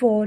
4،